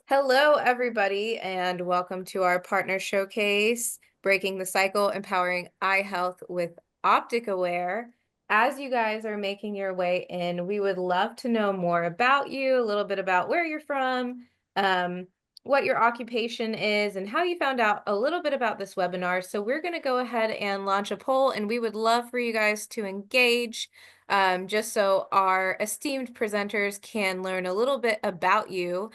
Hello, everybody, and welcome to our partner showcase, Breaking the Cycle, Empowering Eye Health with OpticAware. As you guys are making your way in, we would love to know more about you, a little bit about where you're from, um, what your occupation is, and how you found out a little bit about this webinar. So we're going to go ahead and launch a poll, and we would love for you guys to engage, just so our esteemed presenters can learn a little bit about you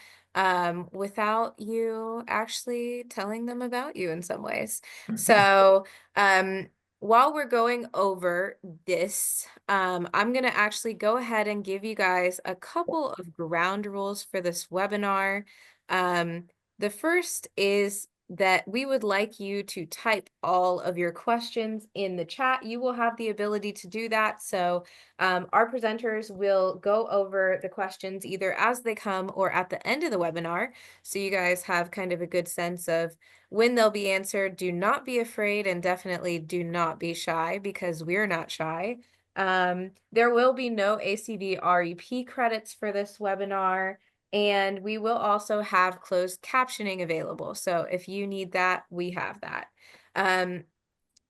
without you actually telling them about you in some ways. So, while we're going over this, I'm going to actually go ahead and give you guys a couple of ground rules for this webinar. The first is that we would like you to type all of your questions in the chat. You will have the ability to do that. So our presenters will go over the questions either as they come or at the end of the webinar. So you guys have kind of a good sense of when they'll be answered. Do not be afraid, and definitely do not be shy, because we're not shy. There will be no ACB REP credits for this webinar. And we will also have closed captioning available. So if you need that, we have that.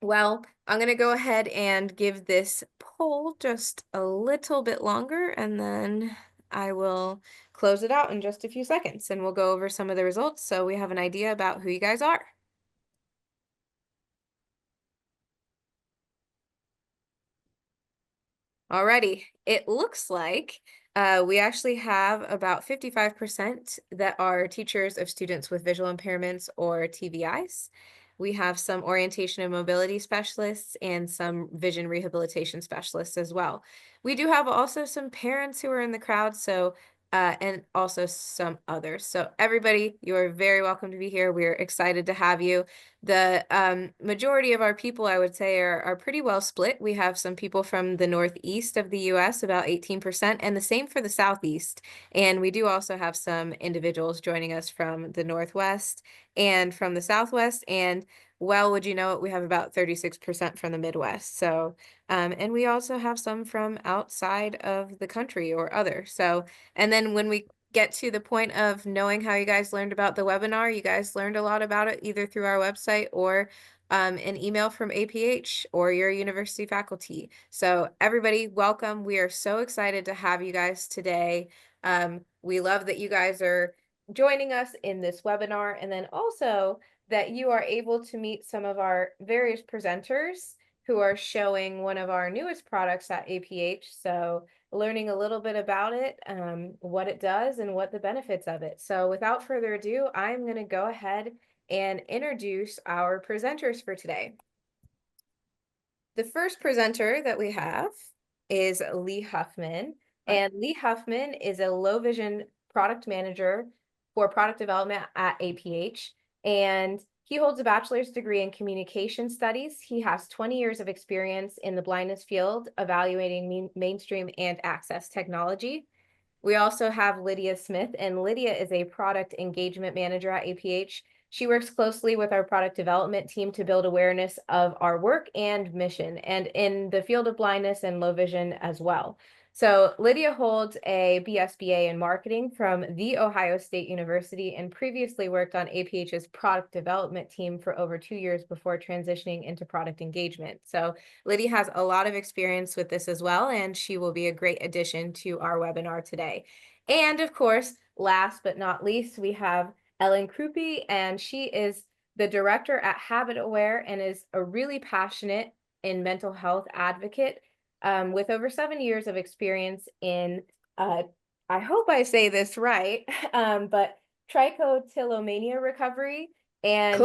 Well, I'm going to go ahead and give this poll just a little bit longer, and then I will close it out in just a few seconds, and we'll go over some of the results so we have an idea about who you guys are. Alrighty, it looks like we actually have about 55% that are teachers of students with visual impairments or TVIs. We have some orientation and mobility specialists and some vision rehabilitation specialists as well. We do have also some parents who are in the crowd, so and also some others. So everybody, you are very welcome to be here. We're excited to have you. The majority of our people, I would say, are pretty well split. We have some people from the northeast of the US, about 18%, and the same for the southeast. And we do also have some individuals joining us from the northwest and from the southwest. And well, would you know it, we have about 36% from the Midwest. So, and we also have some from outside of the country or other. So, and then when we get to the point of knowing how you guys learned about the webinar, you guys learned a lot about it either through our website or an email from APH or your university faculty. So everybody, welcome. We are so excited to have you guys today. We love that you guys are joining us in this webinar, and then also that you are able to meet some of our various presenters who are showing one of our newest products at APH. So learning a little bit about it, what it does, and what the benefits of it. So without further ado, I'm going to go ahead and introduce our presenters for today. The first presenter that we have is Lee Huffman. And Lee Huffman is a low vision product manager for product development at APH. And he holds a bachelor's degree in communication studies. He has 20 years of experience in the blindness field, evaluating mainstream and access technology. We also have Lydia Smith, and Lydia is a product engagement manager at APH. She works closely with our product development team to build awareness of our work and mission, and in the field of blindness and low vision as well. So Lydia holds a BSBA in marketing from The Ohio State University and previously worked on APH's product development team for over 2 years before transitioning into product engagement. So Lydia has a lot of experience with this as well, and she will be a great addition to our webinar today. And of course, last but not least, we have Ellen Krupe, and she is the director at HabitAware and is a really passionate and mental health advocate with over 7 years of experience in, I hope I say this right, but trichotillomania recovery and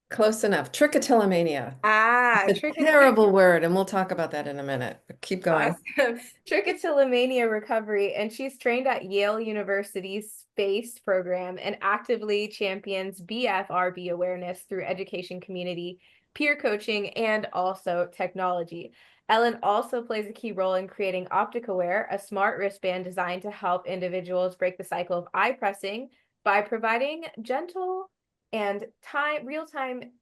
Close enough. Trichotillomania. It's a trichotillomania. terrible word, and we'll talk about that in a minute. But keep going. Awesome. Trichotillomania recovery, and she's trained at Yale University's SPACE program and actively champions BFRB awareness through education community, peer coaching, and also technology. Ellen also plays a key role in creating OpticAware, a smart wristband designed to help individuals break the cycle of eye pressing by providing gentle and real-time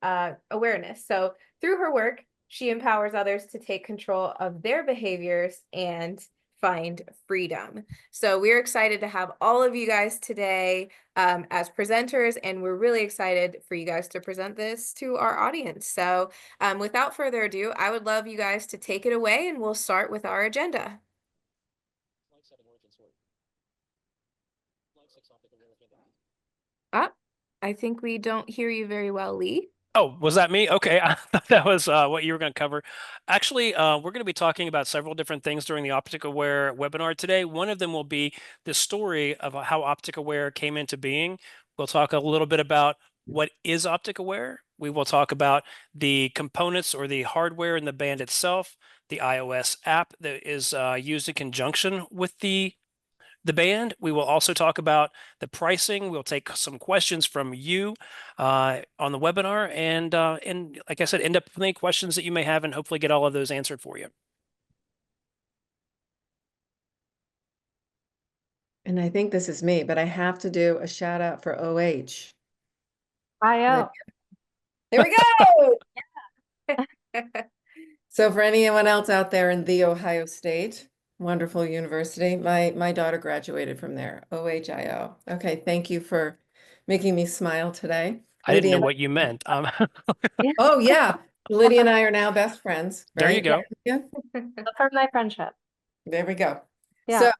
awareness. So through her work, she empowers others to take control of their behaviors and find freedom. So we're excited to have all of you guys today as presenters, and we're really excited for you guys to present this to our audience. So without further ado, I would love you guys to take it away, and we'll start with our agenda. Ah, I think we don't hear you very well, Lee. Oh, was that me? Okay, I thought that was what you were going to cover. Actually, we're going to be talking about several different things during the OpticAware webinar today. One of them will be the story of how OpticAware came into being. We'll talk a little bit about what is OpticAware. We will talk about the components or the hardware in the band itself, the iOS app that is used in conjunction with the band. We will also talk about the pricing. We'll take some questions from you on the webinar, and like I said, end up with any questions that you may have, and hopefully get all of those answered for you. And I think this is me, but I have to do a shout out for OH. IO. There we go. So for anyone else out there in the Ohio State, wonderful university, my daughter graduated from there, OHIO. Okay, thank you for making me smile today. I didn't know Lydia what you meant. Oh yeah, Lydia and I are now best friends, There you right? go. Yeah, From my friendship. there we go. Yeah. So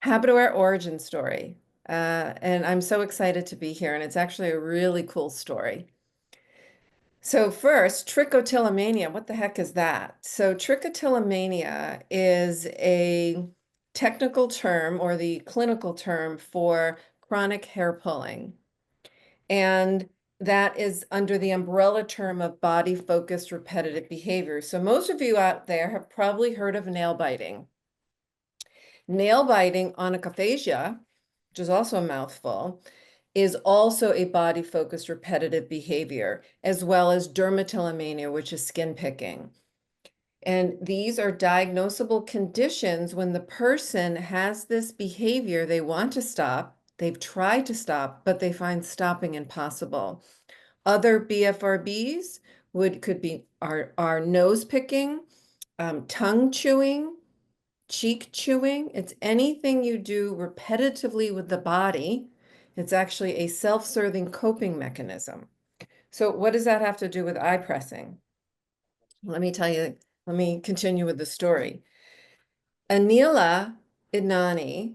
Habitaware origin story. And I'm so excited to be here, and it's actually a really cool story. So first, trichotillomania, what the heck is that? So trichotillomania is a technical term or the clinical term for chronic hair pulling. And that is under the umbrella term of body-focused repetitive behavior. So most of you out there have probably heard of nail biting. Nail biting, onychophagia, which is also a mouthful, is also a body-focused repetitive behavior, as well as dermatillomania, which is skin picking. And these are diagnosable conditions when the person has this behavior, they want to stop, they've tried to stop, but they find stopping impossible. Other BFRBs could be our nose picking, tongue chewing, cheek chewing. It's anything you do repetitively with the body. It's actually a self-serving coping mechanism. So what does that have to do with eye pressing? Let me tell you, let me continue with the story. Anila Idnani,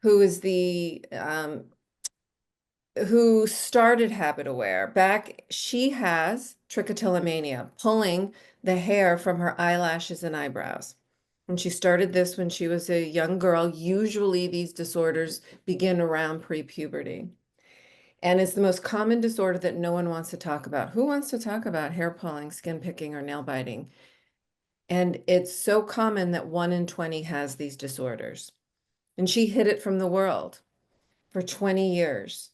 who is the who started Habitaware back, she has trichotillomania, pulling the hair from her eyelashes and eyebrows. And she started this when she was a young girl. Usually these disorders begin around pre-puberty. And it's the most common disorder that no one wants to talk about. Who wants to talk about hair pulling, skin picking, or nail biting? And it's so common that 1 in 20 has these disorders. And she hid it from the world for 20 years.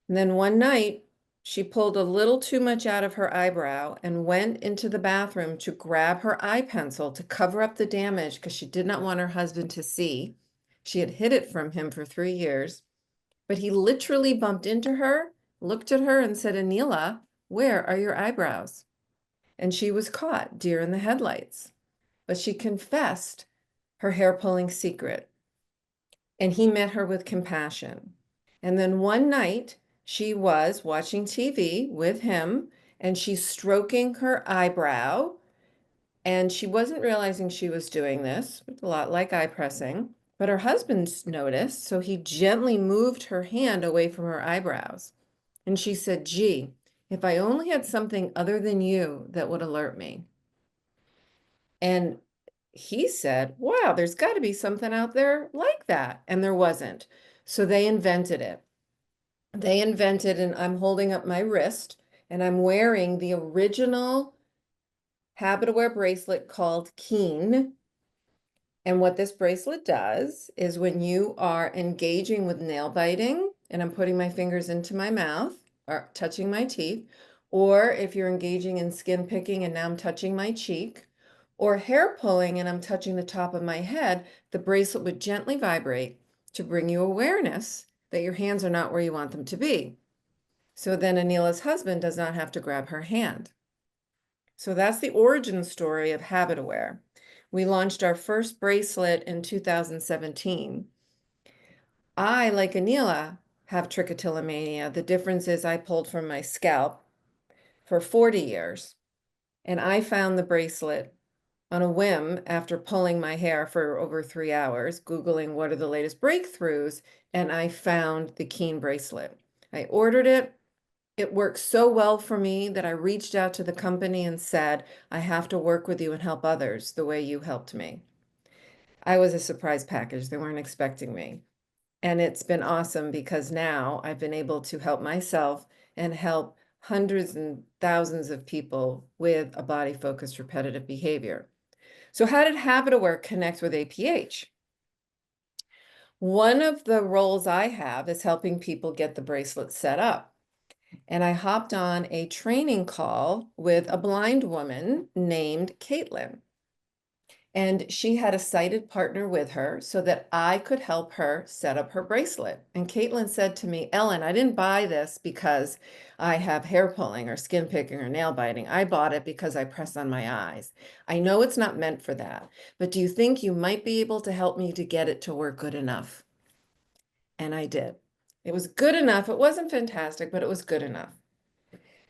And then one night, she pulled a little too much out of her eyebrow and went into the bathroom to grab her eye pencil to cover up the damage because she did not want her husband to see. She had hid it from him for 3 years, but he literally bumped into her, looked at her and said, Anila, where are your eyebrows? And she was caught, deer in the headlights. But she confessed her hair pulling secret. And he met her with compassion. And then one night, she was watching TV with him, and she's stroking her eyebrow. And she wasn't realizing she was doing this, a lot like eye pressing, but her husband noticed, so he gently moved her hand away from her eyebrows. And she said, gee, if I only had something other than you that would alert me. And he said, wow, there's got to be something out there like that. And there wasn't. So they invented it. They invented, and I'm holding up my wrist, and I'm wearing the original Habitaware bracelet called Keen. And what this bracelet does is when you are engaging with nail biting, and I'm putting my fingers into my mouth or touching my teeth, or if you're engaging in skin picking and now I'm touching my cheek, or hair pulling and I'm touching the top of my head, the bracelet would gently vibrate to bring you awareness that your hands are not where you want them to be. So then Anila's husband does not have to grab her hand. So that's the origin story of Habitaware. We launched our first bracelet in 2017. I, like Anila, have trichotillomania. The difference is I pulled from my scalp for 40 years, and I found the bracelet on a whim after pulling my hair for over 3 hours, Googling what are the latest breakthroughs, and I found the Keen bracelet. I ordered it. It worked so well for me that I reached out to the company and said, I have to work with you and help others the way you helped me. I was a surprise package. They weren't expecting me. And it's been awesome because now I've been able to help myself and help hundreds and thousands of people with a body-focused repetitive behavior. So how did Habit-Aware connect with APH? One of the roles I have is helping people get the bracelet set up. And I hopped on a training call with a blind woman named Caitlin. And she had a sighted partner with her so that I could help her set up her bracelet. And Caitlin said to me, Ellen, I didn't buy this because I have hair pulling or skin picking or nail biting. I bought it because I press on my eyes. I know it's not meant for that, but do you think you might be able to help me to get it to work good enough? And I did. It was good enough. It wasn't fantastic, but it was good enough.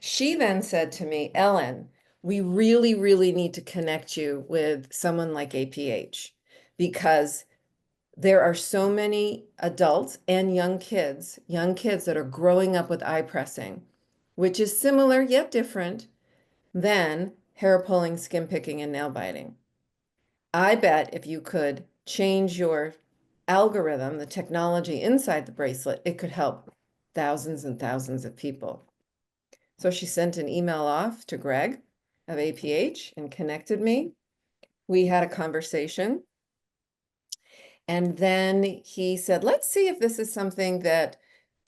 She then said to me, Ellen, we really, really need to connect you with someone like APH because there are so many adults and young kids that are growing up with eye pressing, which is similar yet different than hair pulling, skin picking, and nail biting. I bet if you could change your algorithm, the technology inside the bracelet, it could help thousands and thousands of people. So she sent an email off to Greg of APH and connected me. We had a conversation. And then he said, let's see if this is something that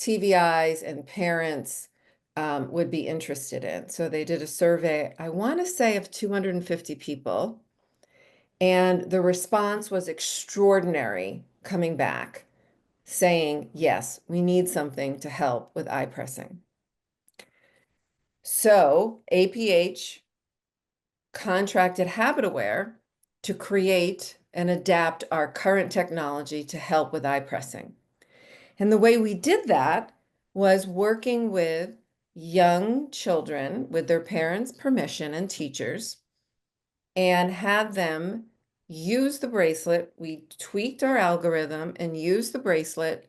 TVIs and parents would be interested in. So they did a survey, I want to say of 250 people. And the response was extraordinary coming back, saying, yes, we need something to help with eye pressing. So APH contracted Habit-Aware to create and adapt our current technology to help with eye pressing. And the way we did that was working with young children with their parents' permission and teachers and had them use the bracelet. We tweaked our algorithm and used the bracelet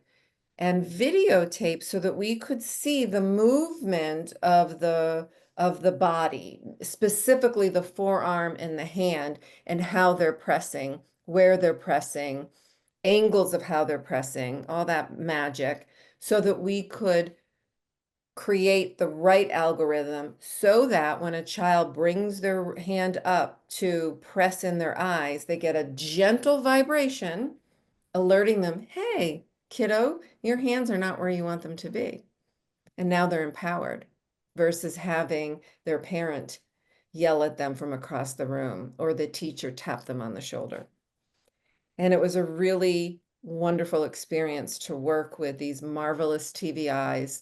and videotape so that we could see the movement of the body, specifically the forearm and the hand, and how they're pressing, where they're pressing, angles of how they're pressing, all that magic, so that we could create the right algorithm so that when a child brings their hand up to press in their eyes, they get a gentle vibration alerting them, hey, kiddo, your hands are not where you want them to be. And now they're empowered versus having their parent yell at them from across the room or the teacher tap them on the shoulder. And it was a really wonderful experience to work with these marvelous TVIs,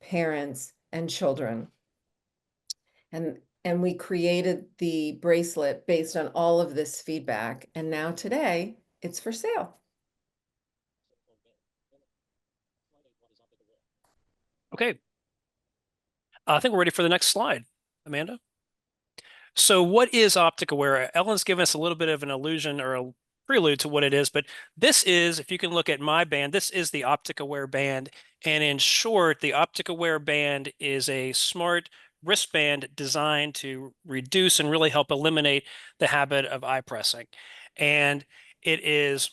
parents, and children. And we created the bracelet based on all of this feedback. And now today, it's for sale. Okay. I think we're ready for the next slide, Amanda. So what is OpticAware? Ellen's given us a little bit of an illusion or a prelude to what it is, but this is, if you can look at my band, this is the OpticAware band. And in short, the OpticAware band is a smart wristband designed to reduce and really help eliminate the habit of eye pressing. And it is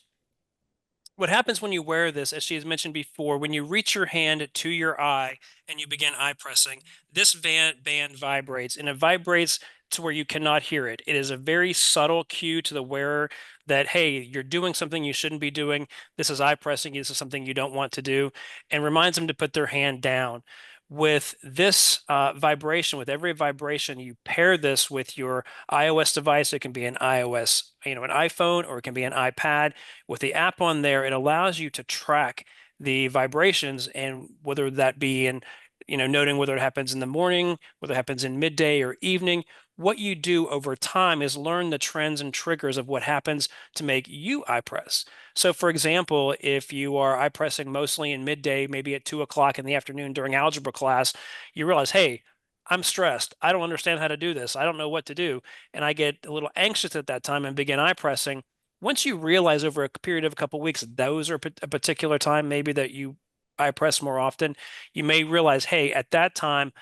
what happens when you wear this, as she has mentioned before, when you reach your hand to your eye and you begin eye pressing, this band vibrates, and it vibrates to where you cannot hear it. It is a very subtle cue to the wearer that, hey, you're doing something you shouldn't be doing. This is eye pressing. This is something you don't want to do, and reminds them to put their hand down. With this vibration, with every vibration, you pair this with your iOS device. It can be an iOS, an iPhone, or it can be an iPad. With the app on there, it allows you to track the vibrations, and whether that be in, noting whether it happens in the morning, whether it happens in midday or evening, what you do over time is learn the trends and triggers of what happens to make you eye press. So, for example, if you are eye pressing mostly in midday, maybe at 2 o'clock in the afternoon during algebra class, you realize, hey, I'm stressed. I don't understand how to do this. I don't know what to do. And I get a little anxious at that time and begin eye pressing. Once you realize over a period of a couple of weeks, those are a particular time maybe that you eye press more often, you may realize, hey, at that time,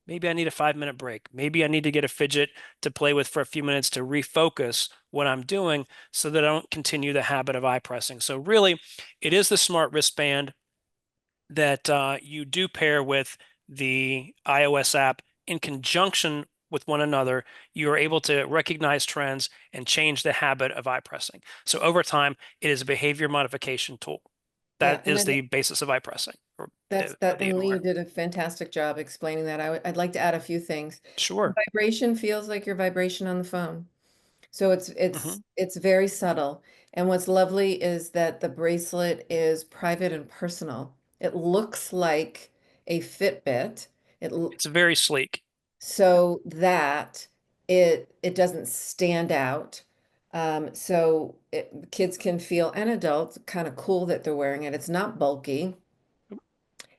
maybe I need a 5 minute break. Maybe I need to get a fidget to play with for a few minutes to refocus what I'm doing so that I don't continue the habit of eye pressing. So, really, it is the smart wristband that you do pair with the iOS app in conjunction with one another. You are able to recognize trends and change the habit of eye pressing. So, over time, it is a behavior modification tool. Yeah, That is the basis of eye pressing or that's that, being and Lee, aware. you did a fantastic job explaining that. I'd like to add a few things. Sure. Vibration feels like your vibration on the phone. So it's Hmm. it's it's very subtle. And what's lovely is that the bracelet is private and personal. It looks like a Fitbit. It's very sleek. So that it doesn't stand out. Kids can feel, and adults, kind of cool that they're wearing it. It's not bulky,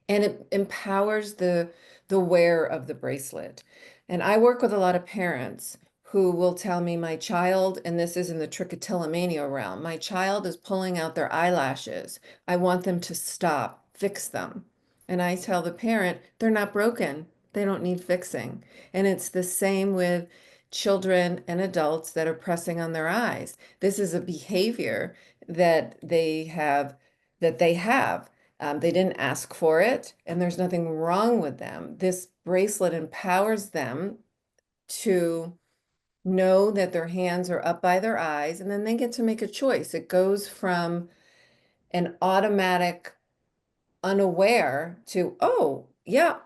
and it empowers the wearer of the bracelet. And I work with a lot of parents who will tell me, my child, and this is in the trichotillomania realm, my child is pulling out their eyelashes. I want them to stop, fix them. And I tell the parent, they're not broken. They don't need fixing. And it's the same with children and adults that are pressing on their eyes. This is a behavior that they have. They didn't ask for it, and there's nothing wrong with them. This bracelet empowers them to know that their hands are up by their eyes, and then they get to make a choice. It goes from an automatic unaware to, oh, yeah,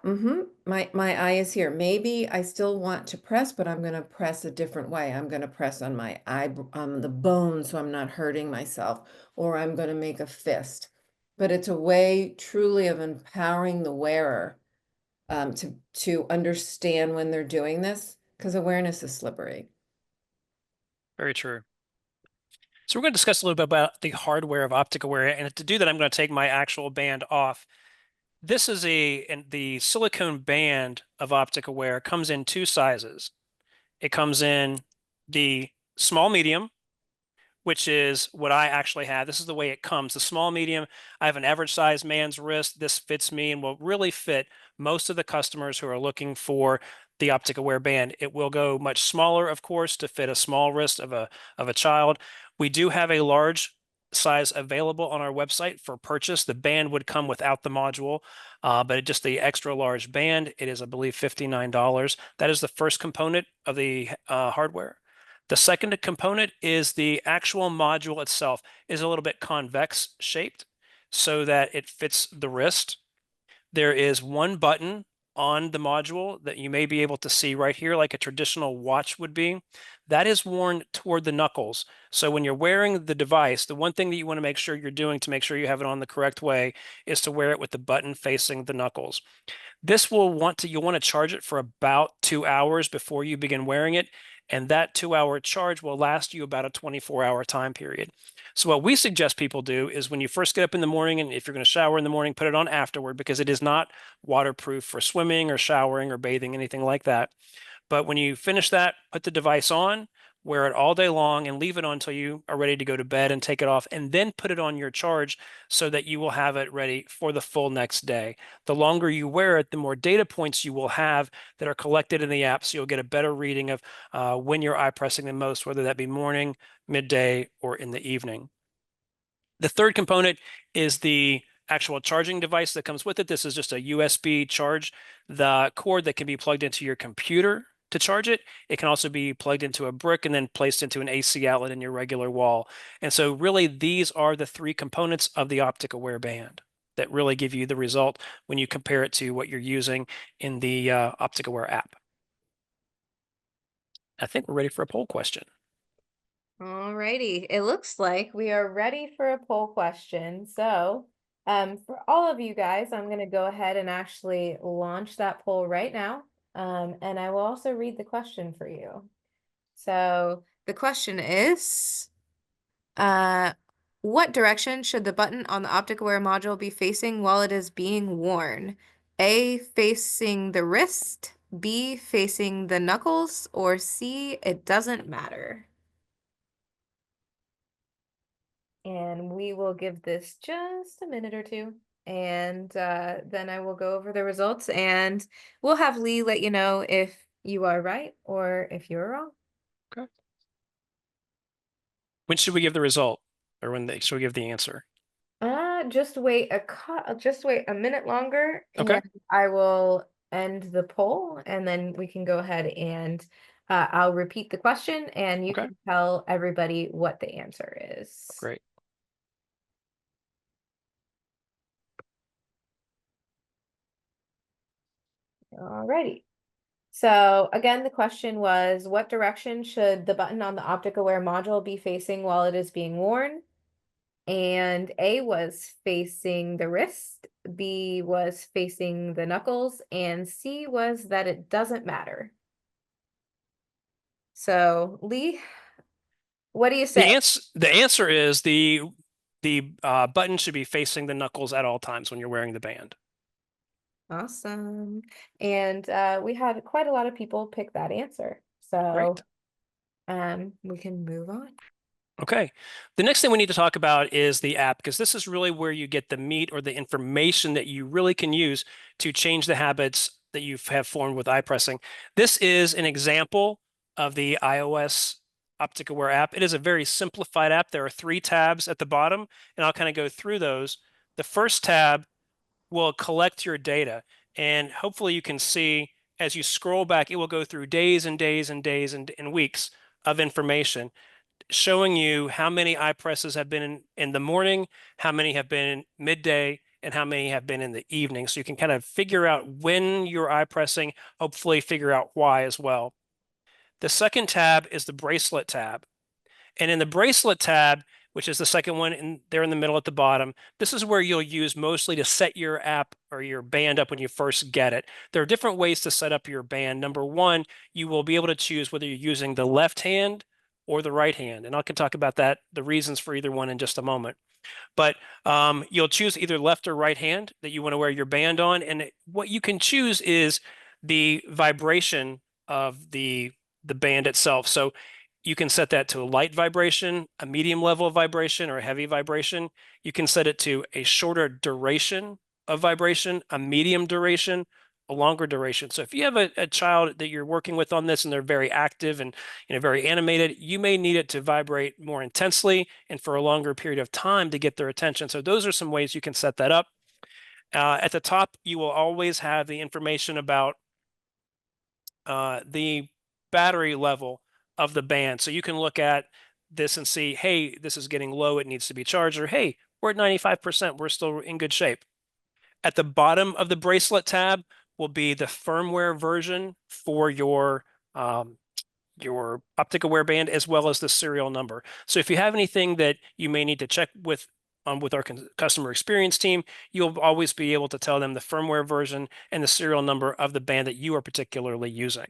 my eye is here. Maybe I still want to press, but I'm going to press a different way. I'm going to press on my eye, on the bone, so I'm not hurting myself, or I'm going to make a fist. But it's a way truly of empowering the wearer to understand when they're doing this, because awareness is slippery. Very true. So we're going to discuss a little bit about the hardware of OpticAware, and to do that, I'm going to take my actual band off. This is the silicone band of OpticAware comes in two sizes. It comes in the small medium, which is what I actually have. This is the way it comes. The small medium, I have an average size man's wrist. This fits me and will really fit most of the customers who are looking for the OpticAware band. It will go much smaller, of course, to fit a small wrist of a child. We do have a large size available on our website for purchase. The band would come without the module, but just the extra large band, it is, I believe, $59. That is the first component of the hardware. The second component is the actual module itself is a little bit convex shaped so that it fits the wrist. There is one button on the module that you may be able to see right here, like a traditional watch would be. That is worn toward the knuckles. So when you're wearing the device, the one thing that you want to make sure you're doing to make sure you have it on the correct way is to wear it with the button facing the knuckles. You'll want to charge it for about 2 hours before you begin wearing it. And that 2 hour charge will last you about a 24-hour time period. So what we suggest people do is when you first get up in the morning, and if you're going to shower in the morning, put it on afterward because it is not waterproof for swimming or showering or bathing, anything like that. But when you finish that, put the device on, wear it all day long, and leave it on until you are ready to go to bed and take it off, and then put it on your charge so that you will have it ready for the full next day. The longer you wear it, the more data points you will have that are collected in the app, so you'll get a better reading of when you're eye pressing the most, whether that be morning, midday, or in the evening. The third component is the actual charging device that comes with it. This is just a USB charge, the cord that can be plugged into your computer to charge it. It can also be plugged into a brick and then placed into an AC outlet in your regular wall. And so really these are the three components of the OpticAware band that really give you the result when you compare it to what you're using in the OpticAware app. I think we're ready for a poll question. Alrighty, it looks like we are ready for a poll question. So, for all of you guys, I'm going to go ahead and actually launch that poll right now. And I will also read the question for you. So the question is, what direction should the button on the OpticAware module be facing while it is being worn? A, facing the wrist, B, facing the knuckles, or C, it doesn't matter. And we will give this just a minute or two. And then I will go over the results and we'll have Lee let you know if you are right or if you're wrong. Okay. When should we give the result, or should we give the answer? Just wait a minute longer Okay. and I will end the poll and then we can go ahead and I'll repeat the question and you Okay. can tell everybody what the answer is. Great. Alrighty. So again, the question was, what direction should the button on the OpticAware module be facing while it is being worn? And A was facing the wrist, B was facing the knuckles, and C was that it doesn't matter. So Lee, what do you say? The answer is the button should be facing the knuckles at all times when you're wearing the band. Awesome. And we had quite a lot of people pick that answer. So Great. we can move on. Okay. The next thing we need to talk about is the app, because this is really where you get the meat or the information that you really can use to change the habits that you have formed with eye pressing. This is an example of the iOS OpticAware app. It is a very simplified app. There are 3 tabs at the bottom, and I'll kind of go through those. The first tab will collect your data, and hopefully you can see as you scroll back, it will go through days and days and days and weeks of information, showing you how many eye presses have been in the morning, how many have been in midday, and how many have been in the evening. So you can kind of figure out when you're eye pressing, hopefully figure out why as well. The second tab is the bracelet tab. And in the bracelet tab, which is the second one there in the middle at the bottom, this is where you'll use mostly to set your app or your band up when you first get it. There are different ways to set up your band. Number one, you will be able to choose whether you're using the left hand or the right hand. And I can talk about that, the reasons for either one in just a moment. But you'll choose either left or right hand that you want to wear your band on. And what you can choose is the vibration of the band itself. So you can set that to a light vibration, a medium level of vibration, or a heavy vibration. You can set it to a shorter duration of vibration, a medium duration, a longer duration. So if you have a child that you're working with on this and they're very active and very animated, you may need it to vibrate more intensely and for a longer period of time to get their attention. So those are some ways you can set that up. At the top, you will always have the information about the battery level of the band. So you can look at this and see, hey, this is getting low, it needs to be charged, or hey, we're at 95%, we're still in good shape. At the bottom of the bracelet tab will be the firmware version for your OpticAware band, as well as the serial number. So if you have anything that you may need to check with our customer experience team, you'll always be able to tell them the firmware version and the serial number of the band that you are particularly using.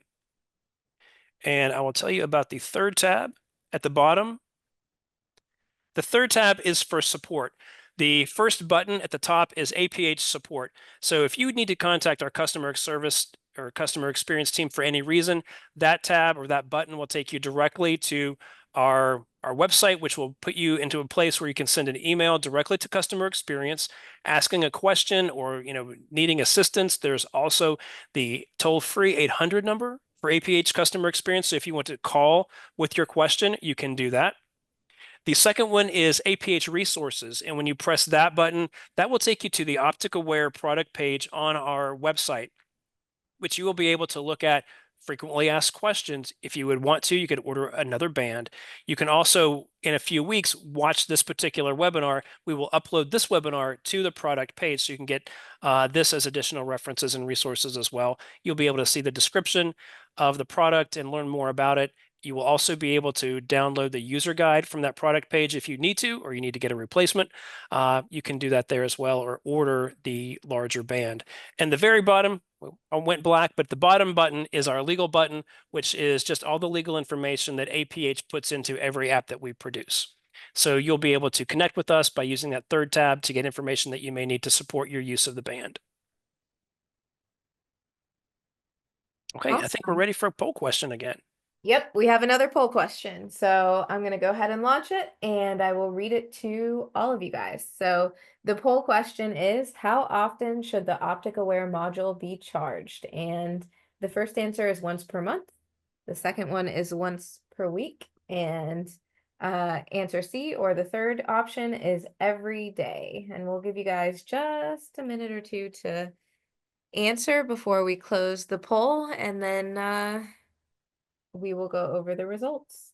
And I will tell you about the third tab at the bottom. The third tab is for support. The first button at the top is APH support. So if you need to contact our customer service or customer experience team for any reason, that tab or that button will take you directly to our website, which will put you into a place where you can send an email directly to customer experience, asking a question or needing assistance. There's also the toll-free 800 number for APH customer experience. So if you want to call with your question, you can do that. The second one is APH resources. And when you press that button, that will take you to the OpticAware product page on our website, which you will be able to look at frequently asked questions. If you would want to, you could order another band. You can also, in a few weeks, watch this particular webinar. We will upload this webinar to the product page so you can get this as additional references and resources as well. You'll be able to see the description of the product and learn more about it. You will also be able to download the user guide from that product page if you need to, or you need to get a replacement. You can do that there as well, or order the larger band. And the very bottom, went black, but the bottom button is our legal button, which is just all the legal information that APH puts into every app that we produce. So you'll be able to connect with us by using that third tab to get information that you may need to support your use of the band. Okay, I think we're Awesome. ready for a poll question again. Yep, we have another poll question. So I'm going to go ahead and launch it and I will read it to all of you guys. So the poll question is, how often should the OpticAware module be charged? And the first answer is once per month. The second one is once per week. And answer C, or the third option, is every day. And we'll give you guys just a minute or two to answer before we close the poll, and then we will go over the results.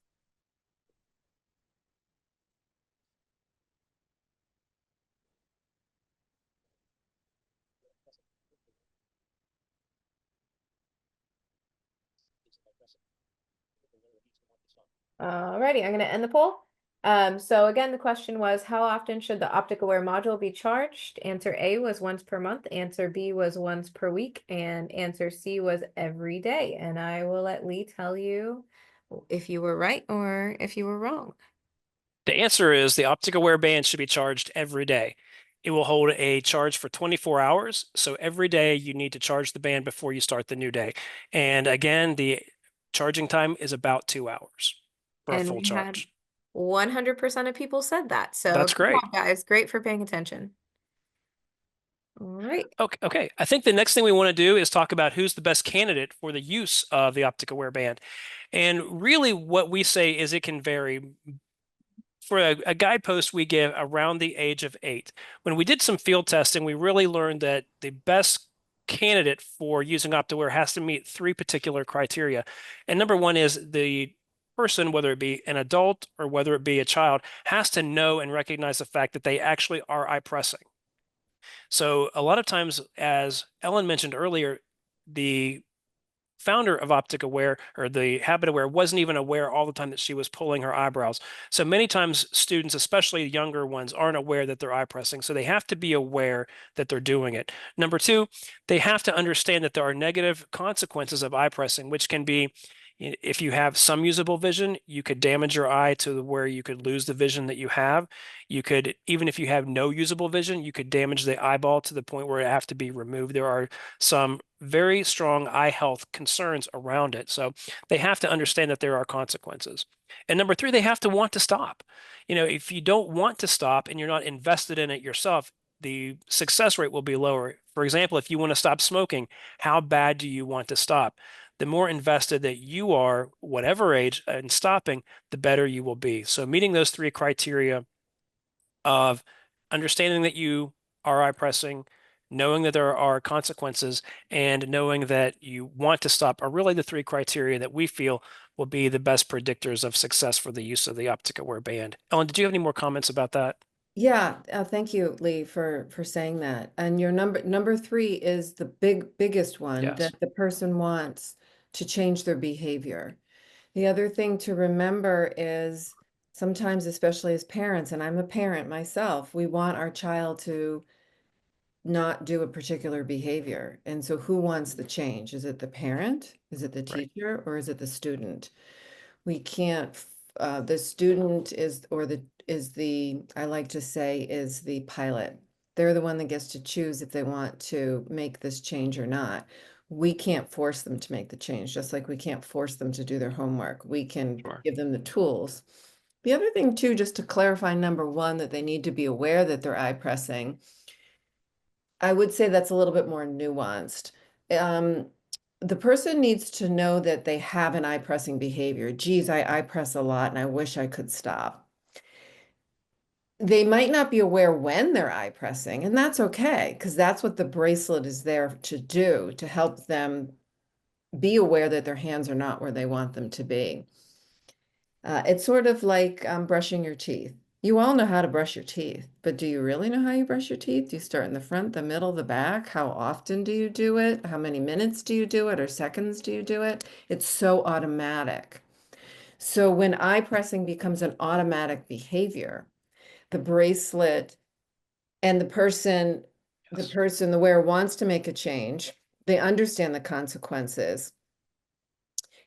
Alrighty, I'm going to end the poll. So again, the question was, how often should the OpticAware module be charged? Answer A was once per month, answer B was once per week, and answer C was every day. And I will let Lee tell you if you were right or if you were wrong. The answer is the OpticAware band should be charged every day. It will hold a charge for 24 hours. So every day you need to charge the band before you start the new day. And again, the charging time is about 2 hours for a And full we had charge. 100% of people said that. So That's good great. job, guys. Great for paying attention. All right. Okay. I think the next thing we want to do is talk about who's the best candidate for the use of the OpticAware band. And really what we say is it can vary. For a guidepost we give around the age of 8. When we did some field testing, we really learned that the best candidate for using OpticAware has to meet 3 particular criteria. And number one is the person, whether it be an adult or whether it be a child, has to know and recognize the fact that they actually are eye pressing. So a lot of times, as Ellen mentioned earlier, the founder of OpticAware, or the HabitAware, wasn't even aware all the time that she was pulling her eyebrows. So many times students, especially younger ones, aren't aware that they're eye pressing. So they have to be aware that they're doing it. Number two, they have to understand that there are negative consequences of eye pressing, which can be, if you have some usable vision, you could damage your eye to where you could lose the vision that you have. You could, even if you have no usable vision, you could damage the eyeball to the point where it have to be removed. There are some very strong eye health concerns around it. So they have to understand that there are consequences. And number three, they have to want to stop. If you don't want to stop and you're not invested in it yourself, the success rate will be lower. For example, if you want to stop smoking, how bad do you want to stop? The more invested that you are, whatever age, in stopping, the better you will be. So meeting those 3 criteria of understanding that you are eye pressing, knowing that there are consequences, and knowing that you want to stop are really the 3 criteria that we feel will be the best predictors of success for the use of the OpticAware band. Ellen, did you have any more comments about that? Yeah, thank you, Lee, for saying that. And your number three is the biggest one, Yes. that the person wants to change their behavior. The other thing to remember is sometimes, especially as parents, and I'm a parent myself, we want our child to not do a particular behavior. And so who wants the change? Is it the parent? Is it the Right. teacher? Or is it the student? We can't, the student is the, I like to say, is the pilot. They're the one that gets to choose if they want to make this change or not. We can't force them to make the change, just like we can't force them to do their homework. We can Sure. give them the tools. The other thing too, just to clarify, number one, that they need to be aware that they're eye pressing. I would say that's a little bit more nuanced. Um, the person needs to know that they have an eye pressing behavior. Geez, I eye press a lot and I wish I could stop. They might not be aware when they're eye pressing, and that's okay, because that's what the bracelet is there to do, to help them be aware that their hands are not where they want them to be. It's sort of like brushing your teeth. You all know how to brush your teeth, but do you really know how you brush your teeth? Do you start in the front, the middle, the back? How often do you do it? How many minutes do you do it, or seconds do you do it? It's so automatic. So when eye pressing becomes an automatic behavior, the bracelet and the Yes. person, the wearer wants to make a change, they understand the consequences,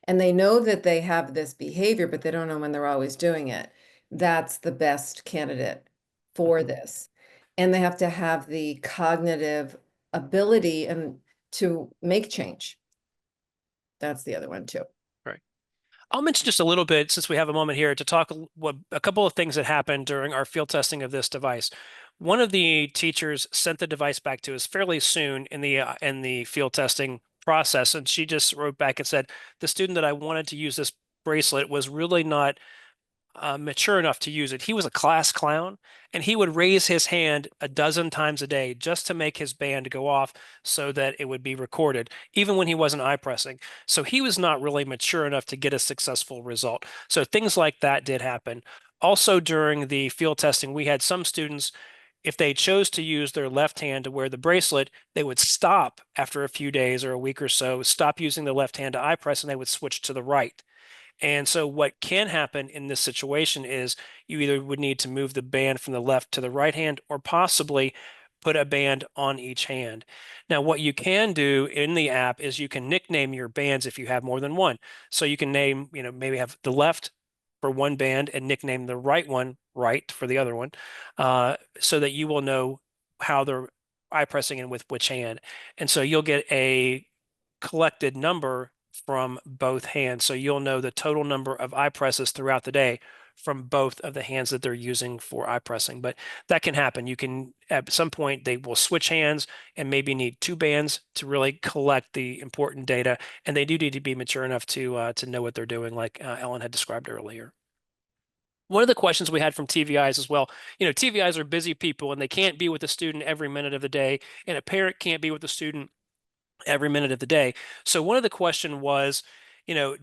and they know that they have this behavior, but they don't know when they're always doing it, that's the best candidate for this. And they have to have the cognitive ability and to make change. That's the other one too. Right. I'll mention just a little bit, since we have a moment here, to talk a couple of things that happened during our field testing of this device. One of the teachers sent the device back to us fairly soon in the field testing process, and she just wrote back and said, the student that I wanted to use this bracelet was really not mature enough to use it. He was a class clown, and he would raise his hand a dozen times a day just to make his band go off so that it would be recorded, even when he wasn't eye pressing. So he was not really mature enough to get a successful result. So things like that did happen. Also, during the field testing, we had some students, if they chose to use their left hand to wear the bracelet, they would stop after a few days or a week or so, stop using the left hand to eye press, and they would switch to the right. And so what can happen in this situation is you either would need to move the band from the left to the right hand or possibly put a band on each hand. Now, what you can do in the app is you can nickname your bands if you have more than one. So you can name, maybe have the left for one band and nickname the right one right for the other one, so that you will know how they're eye pressing in with which hand. And so you'll get a collected number from both hands. So you'll know the total number of eye presses throughout the day from both of the hands that they're using for eye pressing. But that can happen. You can, at some point, they will switch hands and maybe need two bands to really collect the important data. And they do need to be mature enough to know what they're doing, like Ellen had described earlier. One of the questions we had from TVIs as well, TVIs are busy people and they can't be with the student every minute of the day, and a parent can't be with the student every minute of the day. So one of the question was,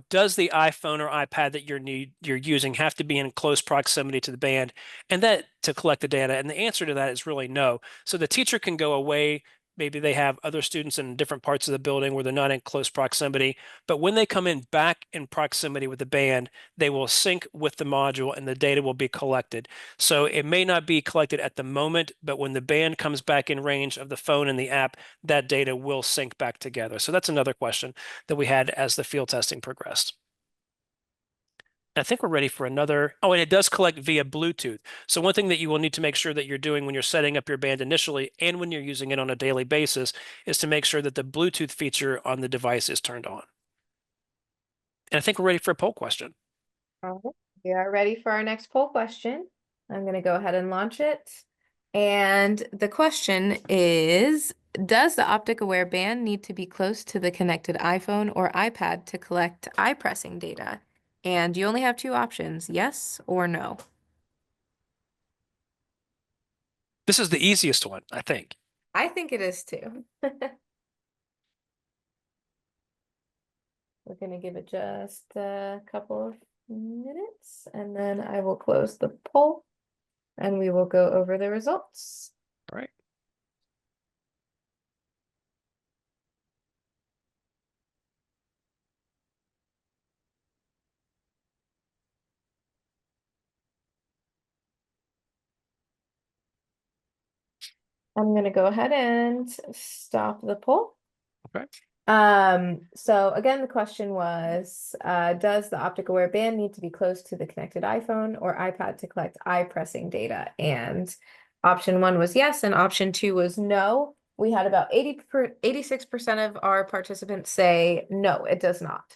does the iPhone or iPad that you're using have to be in close proximity to the band and that to collect the data? And the answer to that is really no. So the teacher can go away. Maybe they have other students in different parts of the building where they're not in close proximity. But when they come in back in proximity with the band, they will sync with the module and the data will be collected. So it may not be collected at the moment, but when the band comes back in range of the phone and the app, that data will sync back together. So that's another question that we had as the field testing progressed. I think we're ready for another. Oh, and it does collect via Bluetooth. So one thing that you will need to make sure that you're doing when you're setting up your band initially and when you're using it on a daily basis is to make sure that the Bluetooth feature on the device is turned on. And I think we're ready for a poll question. All right, we are ready for our next poll question. I'm going to go ahead and launch it. And the question is, does the OpticAware band need to be close to the connected iPhone or iPad to collect eye pressing data? And you only have two options, yes or no. This is the easiest one, I think. I think it is too. We're going to give it just a couple of minutes and then I will close the poll and we will go over the results. All right. I'm going to go ahead and stop the poll. Okay. So again, the question was, does the OpticAware band need to be close to the connected iPhone or iPad to collect eye pressing data? And option one was yes, and option two was no. We had about 86% of our participants say no, it does not.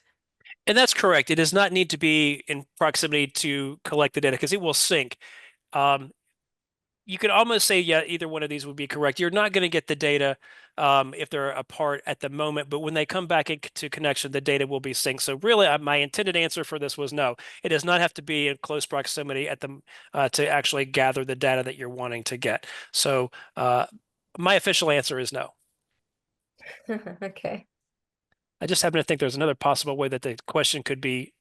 And that's correct. It does not need to be in proximity to collect the data because it will sync. You could almost say, yeah, either one of these would be correct. You're not going to get the data if they're apart at the moment, but when they come back into connection, the data will be synced. So really, my intended answer for this was no. It does not have to be in close proximity to actually gather the data that you're wanting to get. So my official answer is no. Okay. I just happen to think there's another possible way that the question could be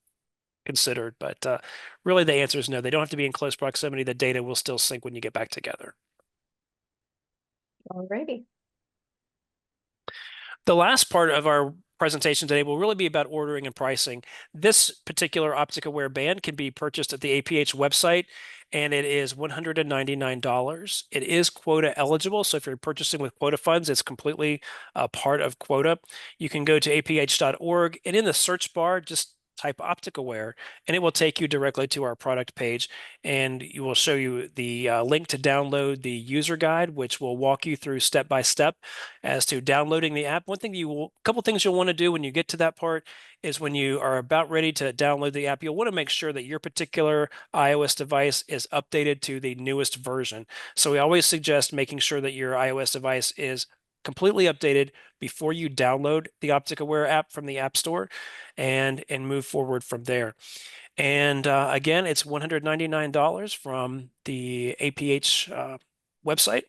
considered, but really the answer is no. They don't have to be in close proximity. The data will still sync when you get back together. Alrighty. The last part of our presentation today will really be about ordering and pricing. This particular OpticAware band can be purchased at the APH website, and it is $199. It is quota eligible, so if you're purchasing with quota funds, it's completely a part of quota. You can go to aph.org, and in the search bar, just type OpticAware, and it will take you directly to our product page, and you will show you the link to download the user guide, which will walk you through step by step as to downloading the app. Couple things you'll want to do when you get to that part is when you are about ready to download the app, you'll want to make sure that your particular iOS device is updated to the newest version. So we always suggest making sure that your iOS device is completely updated before you download the OpticAware app from the App Store, and move forward from there. And again, it's $199 from the APH website.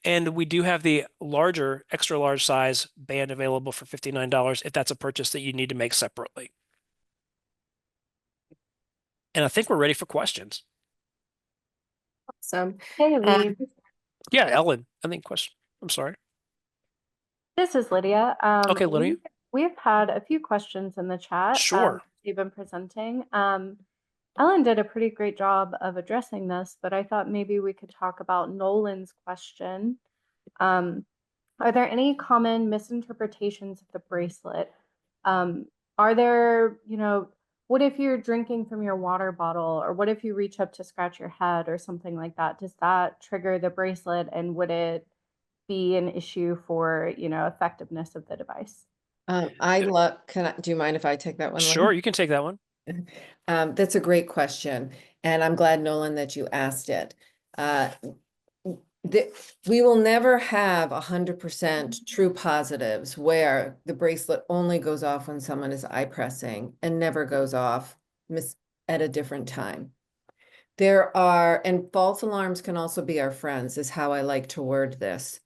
And we do have the larger, extra large size band available for $59 if that's a purchase that you need to make separately. And I think we're ready for questions. Awesome. Hey, Lee. Yeah, Ellen, I think question. I'm sorry. This is Lydia. Okay, Lydia. We've had a few questions in the chat. Sure. You've been presenting. Ellen did a pretty great job of addressing this, but I thought maybe we could talk about Nolan's question. Are there any common misinterpretations of the bracelet? Are there, what if you're drinking from your water bottle, or what if you reach up to scratch your head or something like that? Does that trigger the bracelet, and would it be an issue for, effectiveness of the device? Do you mind if I take that one? Sure, you can take that one. That's a great question, and I'm glad, Nolan, that you asked it. We will never have 100% true positives where the bracelet only goes off when someone is eye pressing and never goes off at a different time. And false alarms can also be our friends, is how I like to word this.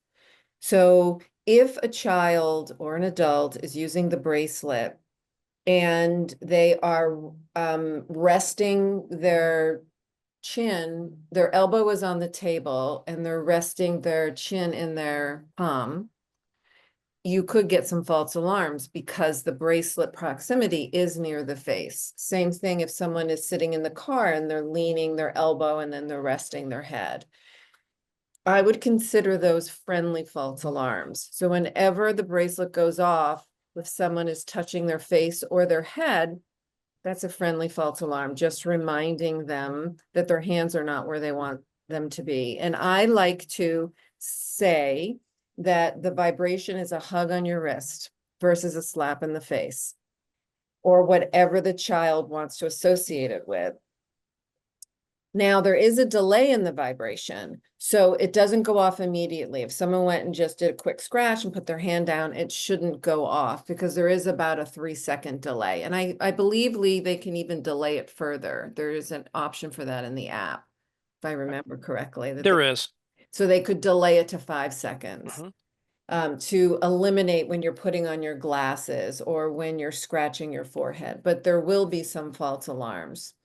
So if a child or an adult is using the bracelet and they are resting their chin, their elbow is on the table and they're resting their chin in their palm, you could get some false alarms because the bracelet proximity is near the face. Same thing if someone is sitting in the car and they're leaning their elbow and then they're resting their head. I would consider those friendly false alarms. So whenever the bracelet goes off, if someone is touching their face or their head, that's a friendly false alarm, just reminding them that their hands are not where they want them to be. And I like to say that the vibration is a hug on your wrist versus a slap in the face, or whatever the child wants to associate it with. Now, there is a delay in the vibration, so it doesn't go off immediately. If someone went and just did a quick scratch and put their hand down, it shouldn't go off because there is about a 3-second delay. And I believe, Lee, they can even delay it further. There is an option for that in the app, if I remember correctly. There is. So they could delay it to 5 seconds. To eliminate when you're putting on your glasses or when you're scratching your forehead, but there will be some false alarms.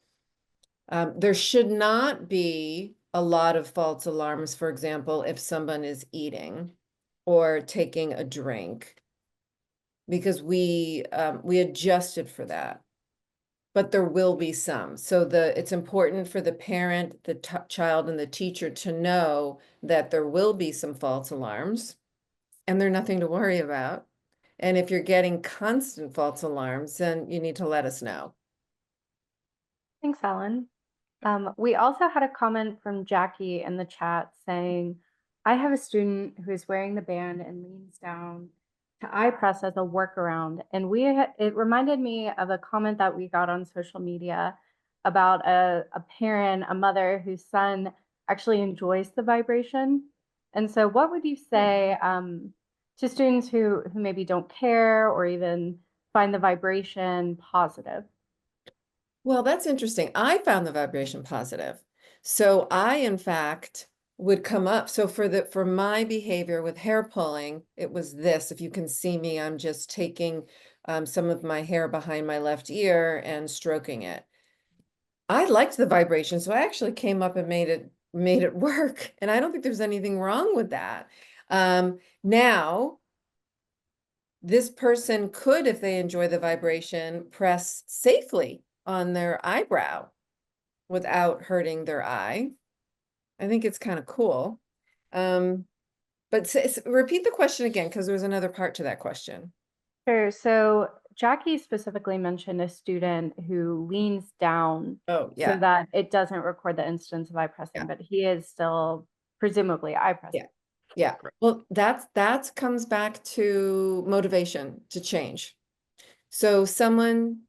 There should not be a lot of false alarms, for example, if someone is eating or taking a drink, because we adjusted for that. But there will be some. So it's important for the parent, the child, and the teacher to know that there will be some false alarms, and they're nothing to worry about. And if you're getting constant false alarms, then you need to let us know. Thanks, Ellen. We also had a comment from Jackie in the chat saying, I have a student who is wearing the band and leans down to eye press as a workaround. And it reminded me of a comment that we got on social media about a parent, a mother whose son actually enjoys the vibration. And so what would you say to students who maybe don't care or even find the vibration positive? Well, that's interesting. I found the vibration positive. So I, in fact, would come up. So for my behavior with hair pulling, it was this. If you can see me, I'm just taking some of my hair behind my left ear and stroking it. I liked the vibration, so I actually came up and made it work. And I don't think there's anything wrong with that. Now, this person could, if they enjoy the vibration, press safely on their eyebrow without hurting their eye. I think it's kind of cool. But repeat the question again, because there was another part to that question. Sure. So Jackie specifically mentioned a student who leans down Oh, so yeah, that it doesn't record the instance of eye pressing, yeah, but he is still presumably eye pressing. yeah, yeah. Right. Well, that comes back to motivation to change. So someone,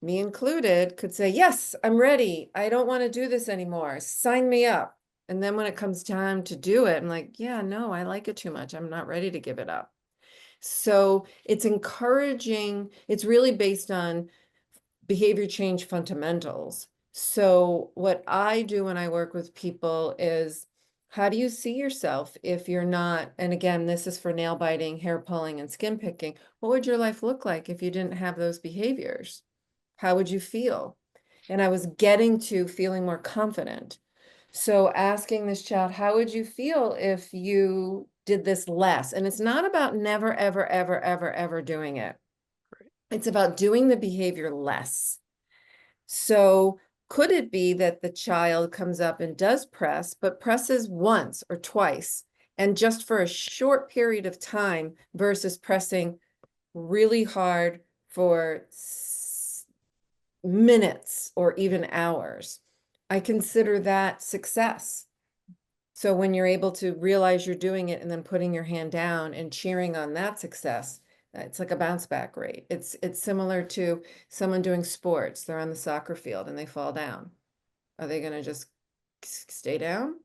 me included, could say, yes, I'm ready. I don't want to do this anymore. Sign me up. And then when it comes time to do it, I'm like, yeah, no, I like it too much. I'm not ready to give it up. So it's encouraging. It's really based on behavior change fundamentals. So what I do when I work with people is, how do you see yourself if you're not, and again, this is for nail biting, hair pulling, and skin picking, what would your life look like if you didn't have those behaviors? How would you feel? And I was getting to feeling more confident. So asking this child, how would you feel if you did this less? And it's not about never, ever, ever, ever, ever doing it. Right. It's about doing the behavior less. So could it be that the child comes up and does press, but presses once or twice and just for a short period of time versus pressing really hard for minutes or even hours? I consider that success. So when you're able to realize you're doing it and then putting your hand down and cheering on that success, it's like a bounce back rate. It's similar to someone doing sports. They're on the soccer field and they fall down. Are they going to just stay down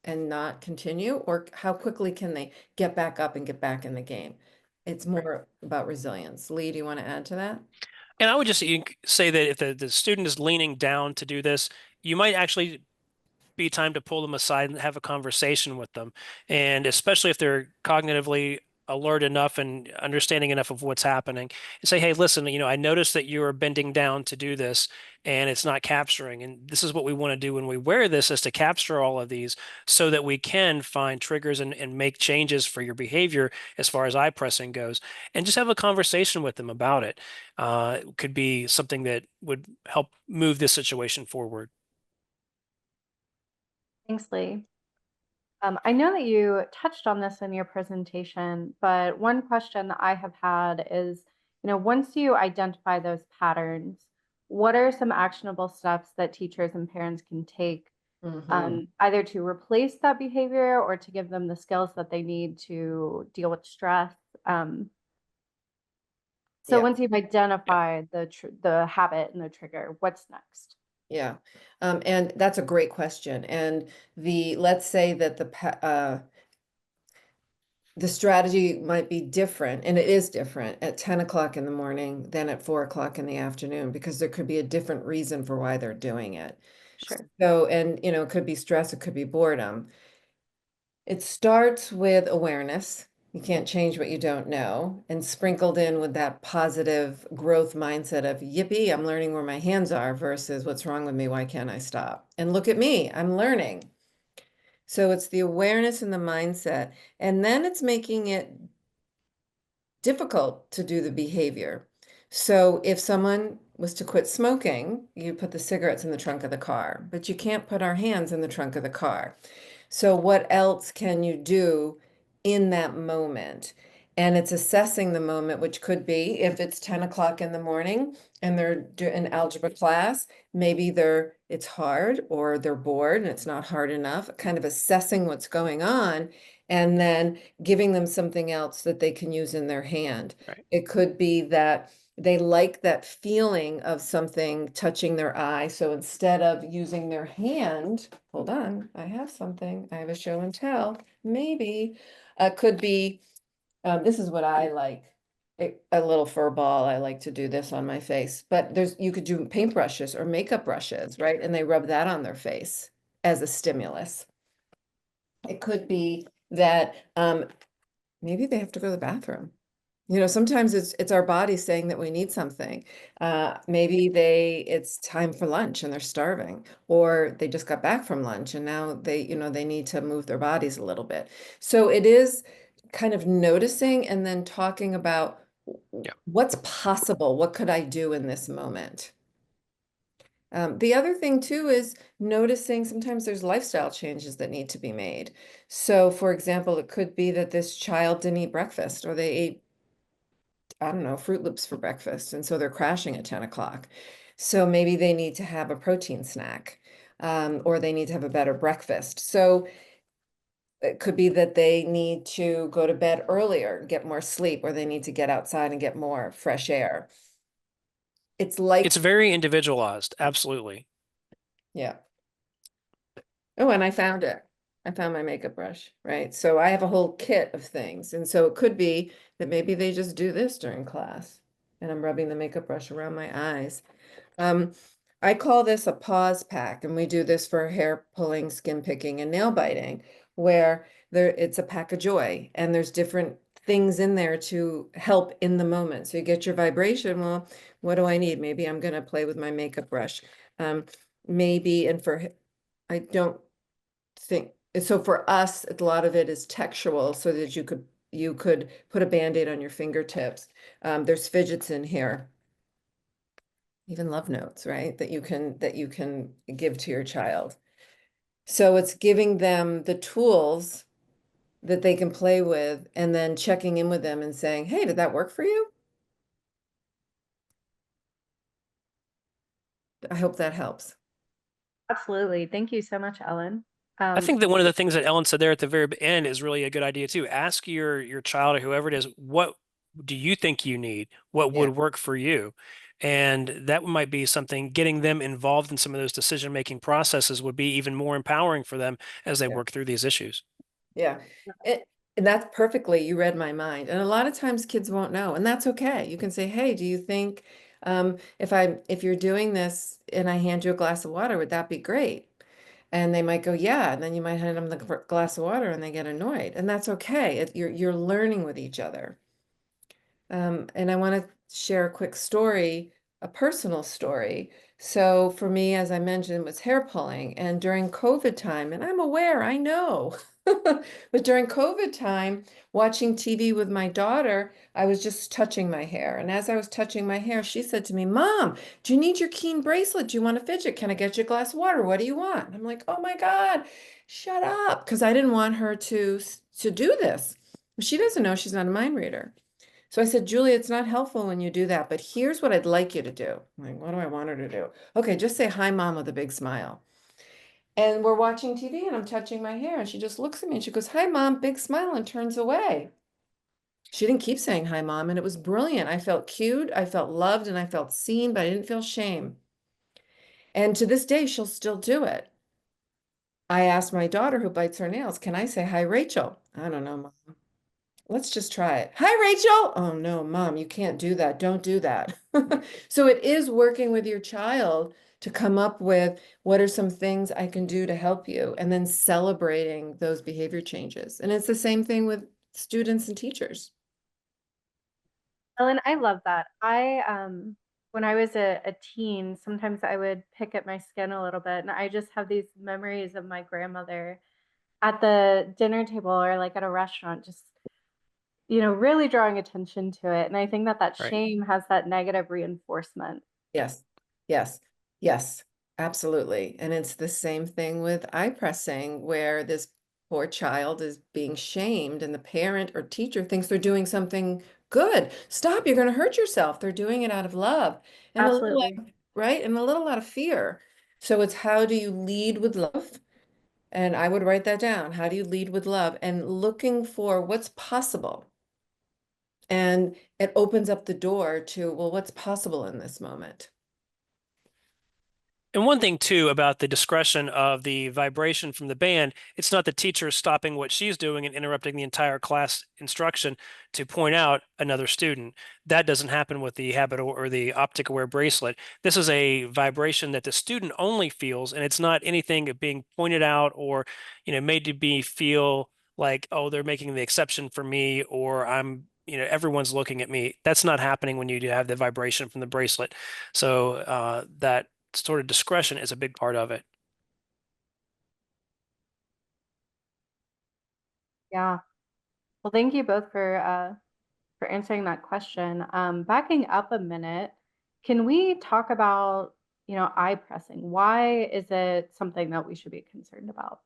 and not continue? Or how quickly can they get back up and get back in the game? It's more about resilience. Lee, do you want to add to that? And I would just say that if the student is leaning down to do this, you might actually be time to pull them aside and have a conversation with them. And especially if they're cognitively alert enough and understanding enough of what's happening, and say, hey, listen, I noticed that you are bending down to do this and it's not capturing. And this is what we want to do when we wear this, is to capture all of these so that we can find triggers and make changes for your behavior as far as eye pressing goes. And just have a conversation with them about it. It could be something that would help move this situation forward. Thanks, Lee. I know that you touched on this in your presentation, but one question that I have had is, once you identify those patterns, what are some actionable steps that teachers and parents can take, either to replace that behavior or to give them the skills that they need to deal with stress? So Yeah. once you've identified the habit and the trigger, what's next? Yeah. And that's a great question. And let's say that the strategy might be different, and it is different at 10 o'clock in the morning than at 4 o'clock in the afternoon, because there could be a different reason for why they're doing it. Sure. So, and it could be stress, it could be boredom. It starts with awareness. You can't change what you don't know, and sprinkled in with that positive growth mindset of, yippee, I'm learning where my hands are, versus what's wrong with me, why can't I stop? And look at me, I'm learning. So it's the awareness and the mindset. And then it's making it difficult to do the behavior. So if someone was to quit smoking, you put the cigarettes in the trunk of the car, but you can't put our hands in the trunk of the car. So what else can you do in that moment? And it's assessing the moment, which could be, if it's 10 o'clock in the morning and they're doing algebra class, maybe it's hard or they're bored and it's not hard enough, kind of assessing what's going on and then giving them something else that they can use in their hand. Right. It could be that they like that feeling of something touching their eye. So instead of using their hand, hold on, I have something. I have a show and tell. Maybe could be, this is what I like. A little fur ball. I like to do this on my face, but you could do paintbrushes or makeup brushes, right? And they rub that on their face as a stimulus. It could be that maybe they have to go to the bathroom. Sometimes it's our body saying that we need something. Maybe it's time for lunch and they're starving, or they just got back from lunch and now they need to move their bodies a little bit. So it is kind of noticing and then talking about Yeah. What's possible? What could I do in this moment? The other thing too is noticing sometimes there's lifestyle changes that need to be made. So, for example, it could be that this child didn't eat breakfast or they ate, I don't know, Fruit Loops for breakfast. And so they're crashing at 10 o'clock. So maybe they need to have a protein snack, or they need to have a better breakfast. So it could be that they need to go to bed earlier, get more sleep, or they need to get outside and get more fresh air. It's It's like, very individualized. Absolutely. yeah. Oh, and I found it. I found my makeup brush, right? So I have a whole kit of things. And so it could be that maybe they just do this during class and I'm rubbing the makeup brush around my eyes. Um, I call this a pause pack, and we do this for hair pulling, skin picking, and nail biting, where it's a pack of joy, and there's different things in there to help in the moment. So you get your vibration. Well, what do I need? Maybe I'm going to play with my makeup brush. Maybe, and for I don't think so. For us, a lot of it is textual, so that you could put a band-aid on your fingertips. There's fidgets in here, even love notes, right? That you can give to your child. So it's giving them the tools that they can play with and then checking in with them and saying, "Hey, did that work for you?" I hope that helps. Absolutely. Thank you so much, Ellen. I think that one of the things that Ellen said there at the very end is really a good idea too. Ask your child or whoever it is, what do you think you need? What Yeah, would work for you? And that might be something, getting them involved in some of those decision-making processes would be even more empowering for them as they yeah, work through these issues. yeah. And that's perfectly, you read my mind. And a lot of times kids won't know, and that's okay. You can say, "Hey, do you think if you're doing this and I hand you a glass of water, would that be great?" And they might go, "Yeah." And then you might hand them the glass of water and they get annoyed. And that's okay. You're learning with each other. And I want to share a quick story, a personal story. So for me, as I mentioned, it was hair pulling. And during COVID time, and I'm aware, I know, but during COVID time, watching TV with my daughter, I was just touching my hair. And as I was touching my hair, she said to me, "Mom, do you need your keen bracelet? Do you want to fidget? Can I get you a glass of water? What do you want?" And I'm like, "Oh my God, shut up." Because I didn't want her to do this. She doesn't know, she's not a mind reader. So I said, "Julie, it's not helpful when you do that, but here's what I'd like you to do." I'm like, what do I want her to do? Okay, just say hi, Mom, with a big smile. And we're watching TV and I'm touching my hair. And she just looks at me and she goes, "Hi, Mom," big smile, and turns away. She didn't keep saying hi, Mom. And it was brilliant. I felt cute, I felt loved, and I felt seen, but I didn't feel shame. And to this day, she'll still do it. I asked my daughter who bites her nails, "Can I say hi, Rachel?" "I don't know, Mom." "Let's just try it. Hi, Rachel." "Oh, no, Mom, you can't do that. Don't do that." So it is working with your child to come up with what are some things I can do to help you, and then celebrating those behavior changes. And it's the same thing with students and teachers. Ellen, I love that. When I was a teen, sometimes I would pick at my skin a little bit, and I just have these memories of my grandmother at the dinner table or like at a restaurant, just, really drawing attention to it. And I think that that Right. shame has that negative reinforcement. Yes, yes, yes, absolutely. And it's the same thing with eye pressing, where this poor child is being shamed and the parent or teacher thinks they're doing something good. "Stop, you're going to hurt yourself." They're doing it out of love and a little, Absolutely. right? And a little out of fear. So it's, how do you lead with love? And I would write that down. How do you lead with love? And looking for what's possible. And it opens up the door to, well, what's possible in this moment? And one thing too about the discretion of the vibration from the band, it's not the teacher stopping what she's doing and interrupting the entire class instruction to point out another student. That doesn't happen with the habit or the OpticAware bracelet. This is a vibration that the student only feels, and it's not anything being pointed out or, made to be feel like, oh, they're making the exception for me, or everyone's looking at me. That's not happening when you do have the vibration from the bracelet. So that sort of discretion is a big part of it. Yeah. Well, thank you both for for answering that question. Backing up a minute, can we talk about, eye pressing? Why is it something that we should be concerned about?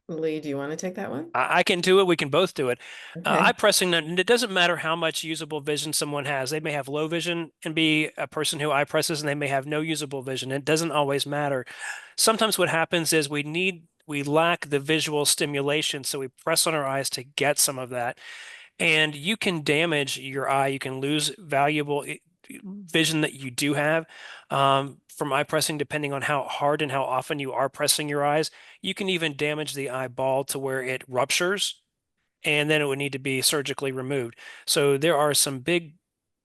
Lee, do you want to take that one? I can do it. We can both do it. Okay. Eye pressing, and it doesn't matter how much usable vision someone has. They may have low vision and be a person who eye presses, and they may have no usable vision. It doesn't always matter. Sometimes what happens is we lack the visual stimulation, so we press on our eyes to get some of that. And you can damage your eye. You can lose valuable vision that you do have from eye pressing, depending on how hard and how often you are pressing your eyes. You can even damage the eyeball to where it ruptures, and then it would need to be surgically removed. So there are some big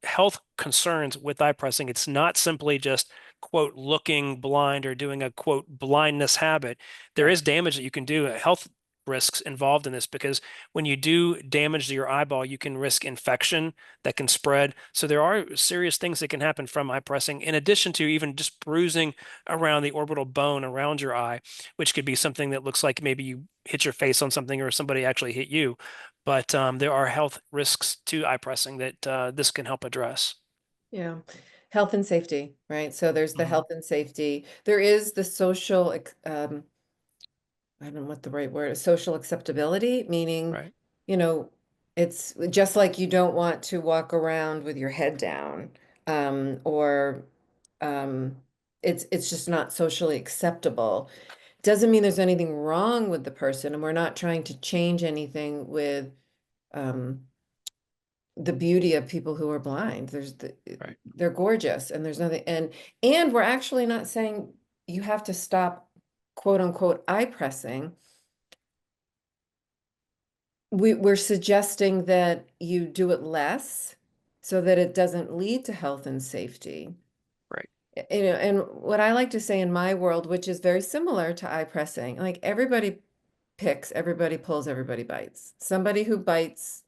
health concerns with eye pressing. It's not simply just, quote, looking blind or doing a, quote, blindness habit. There Right. is damage that you can do, health risks involved in this, because when you do damage to your eyeball, you can risk infection that can spread. So there are serious things that can happen from eye pressing, in addition to even just bruising around the orbital bone around your eye, which could be something that looks like maybe you hit your face on something or somebody actually hit you. But there are health risks to eye pressing that this can help address. Yeah. Health and safety, right? So there's the Mhm. health and safety. There is the social, I don't know what the right word is, social acceptability, meaning, Right, you know, it's just like you don't want to walk around with your head down, or um, it's just not socially acceptable. Doesn't mean there's anything wrong with the person, and we're not trying to change anything with um, the beauty of people who are blind. right, They're gorgeous, and there's nothing, and we're actually not saying you have to stop, quote unquote, eye pressing. We're suggesting that you do it less so that it doesn't lead to health and safety. right, And what I like to say in my world, which is very similar to eye pressing, like everybody picks, everybody pulls, everybody bites. Somebody who bites,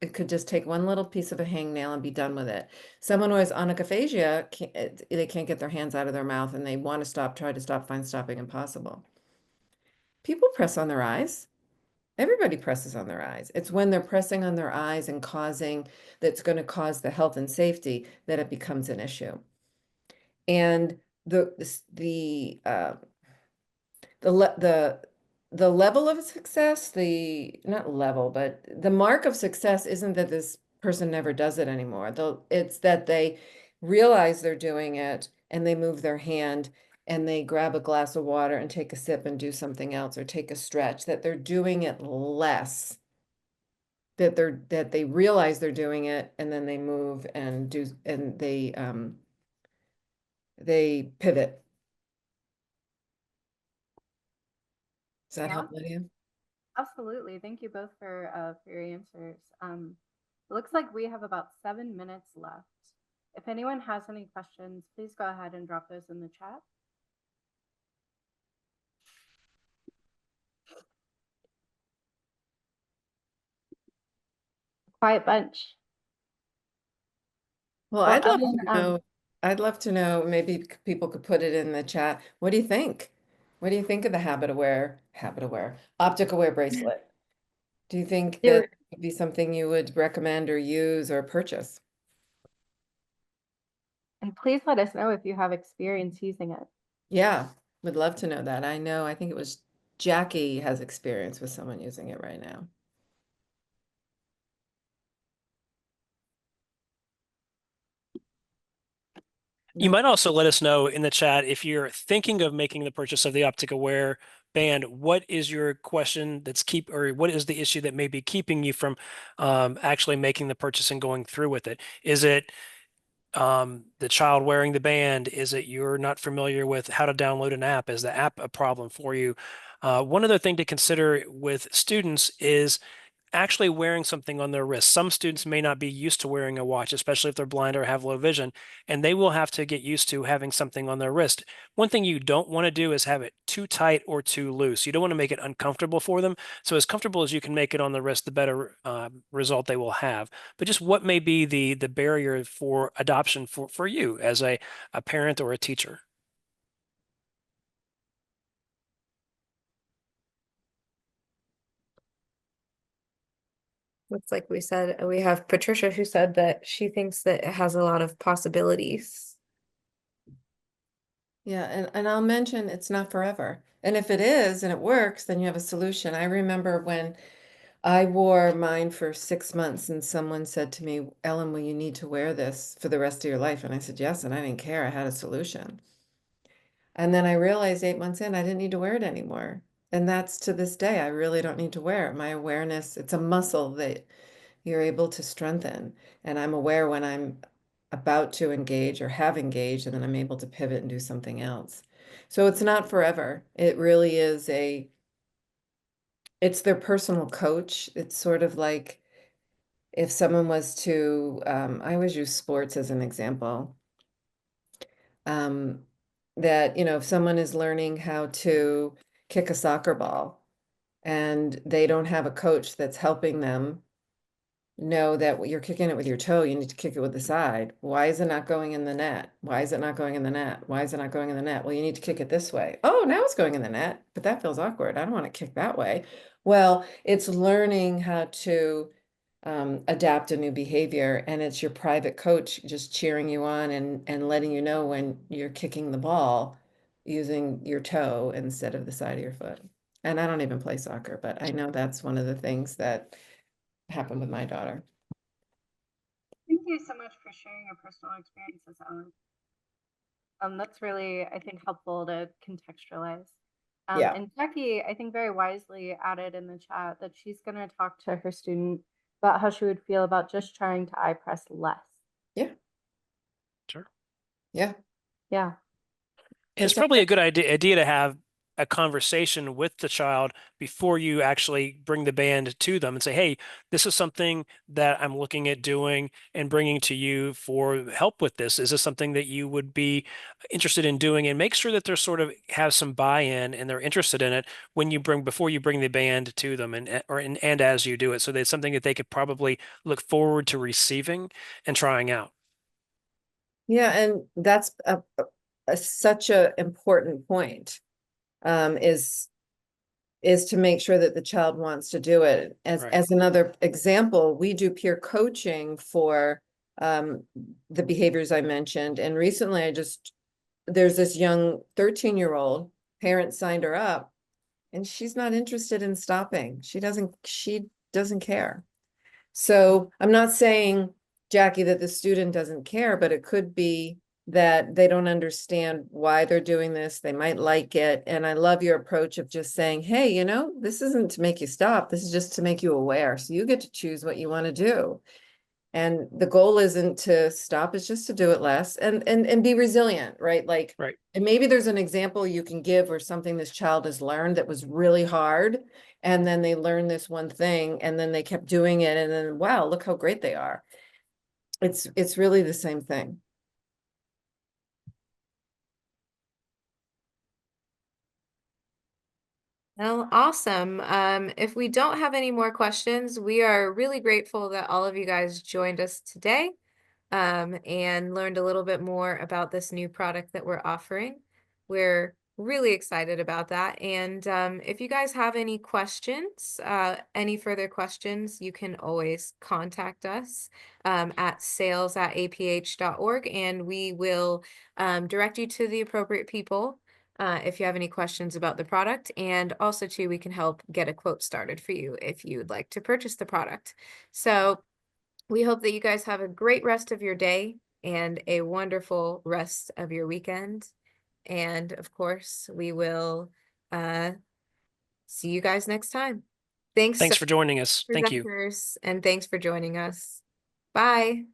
it could just take one little piece of a hangnail and be done with it. Someone who has onychophagia, they can't get their hands out of their mouth and they want to stop, try to stop, find stopping impossible. People press on their eyes. Everybody presses on their eyes. It's when they're pressing on their eyes and that's going to cause the health and safety that it becomes an issue. And the the level of success, the not level, but the mark of success isn't that this person never does it anymore. It's that they realize they're doing it and they move their hand and they grab a glass of water and take a sip and do something else or take a stretch, that they're doing it less, that they realize they're doing it and then they move and do and they pivot. Does that Yeah, help, Lydia? absolutely. Thank you both for your answers. It looks like we have about 7 minutes left. If anyone has any questions, please go ahead and drop those in the chat. Quiet bunch. Well, Well, I'd love Ellen, to know. I'd love to know, maybe people could put it in the chat. What do you think? What do you think of the habit aware, optic aware bracelet? Do you think that do, would be something you would recommend or use or purchase? and please let us know if you have experience using it. Yeah, would love to know that. I think it was Jackie has experience with someone using it right now. You No. might also let us know in the chat if you're thinking of making the purchase of the OpticAware band. What is your question or what is the issue that may be keeping you from actually making the purchase and going through with it? Is it the child wearing the band? Is it you're not familiar with how to download an app? Is the app a problem for you? One other thing to consider with students is actually wearing something on their wrist. Some students may not be used to wearing a watch, especially if they're blind or have low vision, and they will have to get used to having something on their wrist. One thing you don't want to do is have it too tight or too loose. You don't want to make it uncomfortable for them. So as comfortable as you can make it on the wrist, the better result they will have. But just what may be the barrier for adoption for you as a parent or a teacher? Looks like we said we have Patricia who said that she thinks that it has a lot of possibilities. Yeah, and I'll mention it's not forever. And if it is and it works, then you have a solution. I remember when I wore mine for 6 months and someone said to me, Ellen, will you need to wear this for the rest of your life? And I said, yes, and I didn't care. I had a solution. And then I realized 8 months in, I didn't need to wear it anymore. And that's to this day, I really don't need to wear it. My awareness, it's a muscle that you're able to strengthen. And I'm aware when I'm about to engage or have engaged, and then I'm able to pivot and do something else. So it's not forever. It really is it's their personal coach. It's sort of like if someone was to, I always use sports as an example. Um, that, if someone is learning how to kick a soccer ball and they don't have a coach that's helping them know that you're kicking it with your toe, you need to kick it with the side. Why is it not going in the net? Why is it not going in the net? Why is it not going in the net? Well, you need to kick it this way. Oh, now it's going in the net, but that feels awkward. I don't want to kick that way. Well, it's learning how to adapt a new behavior, and it's your private coach just cheering you on and letting you know when you're kicking the ball using your toe instead of the side of your foot. And I don't even play soccer, but I know that's one of the things that happened with my daughter. Thank you so much for sharing your personal experiences, Ellen. That's really, I think, helpful to contextualize. Yeah. And Jackie, I think very wisely added in the chat that she's going to talk to her student about how she would feel about just trying to eye press less. Yeah. Sure. Yeah. Yeah. And it's probably a good idea to have a conversation with the child before you actually bring the band to them and say, hey, this is something that I'm looking at doing and bringing to you for help with this. Is this something that you would be interested in doing? And make sure that they're sort of have some buy-in and they're interested in it before you bring the band to them and as you do it. So that's something that they could probably look forward to receiving and trying out. Yeah, and that's such a important point, is to make sure that the child wants to do it. Right. As another example, we do peer coaching for the behaviors I mentioned. And recently there's this young 13-year-old, parents signed her up, and she's not interested in stopping. She doesn't care. So I'm not saying, Jackie, that the student doesn't care, but it could be that they don't understand why they're doing this. They might like it. And I love your approach of just saying, hey, this isn't to make you stop. This is just to make you aware. So you get to choose what you want to do. And the goal isn't to stop, it's just to do it less and be resilient, right? Like, Right. and maybe there's an example you can give or something this child has learned that was really hard. And then they learned this one thing and then they kept doing it. And then, wow, look how great they are. It's really the same thing. Well, awesome. If we don't have any more questions, we are really grateful that all of you guys joined us today, and learned a little bit more about this new product that we're offering. We're really excited about that. And if you guys have any questions, any further questions, you can always contact us at sales@aph.org, and we will direct you to the appropriate people if you have any questions about the product. And also, too, we can help get a quote started for you if you'd like to purchase the product. So we hope that you guys have a great rest of your day and a wonderful rest of your weekend. And of course, we will see you guys next time. Thanks, Thanks for joining us. Thank you. presenters, and thanks for joining us. Bye.